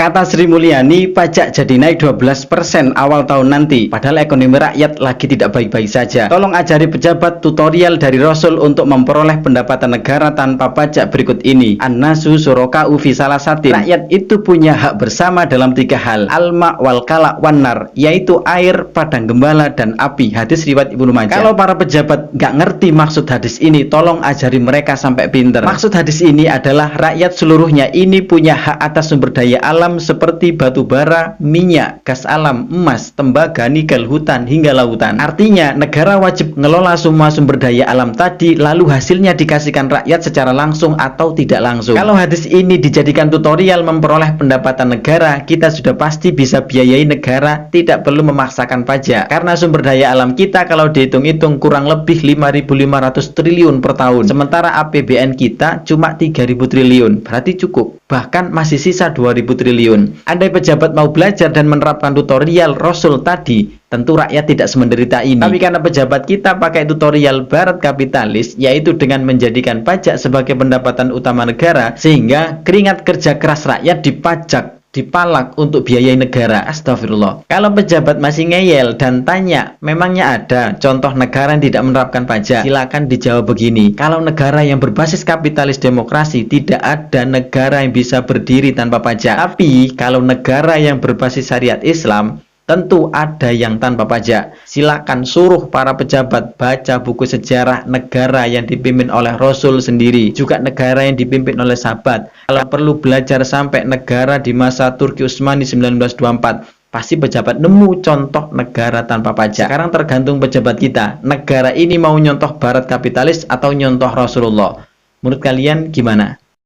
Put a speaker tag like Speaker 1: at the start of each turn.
Speaker 1: Kata Sri Mulyani, pajak jadi naik 12% awal tahun nanti, padahal ekonomi rakyat lagi tidak baik-baik saja. Tolong ajari pejabat tutorial dari Rasul untuk memperoleh pendapatan negara tanpa pajak berikut ini. An-nasu suroka'u fi salasatin. Rakyat itu punya hak bersama dalam 3 hal. Al-ma' wal kala' wan nar, yaitu air, padang gembala, dan api. Hadis riwayat Ibnu Majah. Kalau para pejabat nggak ngerti maksud hadis ini, tolong ajari mereka sampai pinter. Maksud hadis ini adalah rakyat seluruhnya ini punya hak atas sumber daya alam seperti batu bara, minyak, gas alam, emas, tembaga, nikel, hutan, hingga lautan. Artinya, negara wajib ngelola semua sumber daya alam tadi, lalu hasilnya dikasihkan rakyat secara langsung atau tidak langsung. Kalau hadis ini dijadikan tutorial memperoleh pendapatan negara, kita sudah pasti bisa biayai negara, tidak perlu memaksakan pajak. Karena sumber daya alam kita kalau dihitung-hitung kurang lebih 5.500 triliun per tahun. Sementara APBN kita cuma 3.000 triliun, berarti cukup. Bahkan masih sisa 2.000 triliun. Andai pejabat mau belajar dan menerapkan tutorial Rasul tadi, tentu rakyat tidak semenderita ini. Tapi karena pejabat kita pakai tutorial barat kapitalis, yaitu dengan menjadikan pajak sebagai pendapatan utama negara, sehingga keringat kerja keras rakyat dipajak, dipalak untuk biayai negara. Astagfirullah. Kalau pejabat masih ngeyel dan tanya, memangnya ada contoh negara yang tidak menerapkan pajak? Silakan dijawab begini, kalau negara yang berbasis kapitalis demokrasi, tidak ada negara yang bisa berdiri tanpa pajak. Tapi kalau negara yang berbasis syariat Islam, tentu ada yang tanpa pajak. Silakan suruh para pejabat baca buku sejarah negara yang dipimpin oleh Rasul sendiri, juga negara yang dipimpin oleh sahabat. Kalau perlu belajar sampai negara di masa Turki Utsmani 1924, pasti pejabat nemu contoh negara tanpa pajak. Sekarang tergantung pejabat kita, negara ini mau nyontoh barat kapitalis atau nyontoh Rasulullah. Menurut kalian gimana?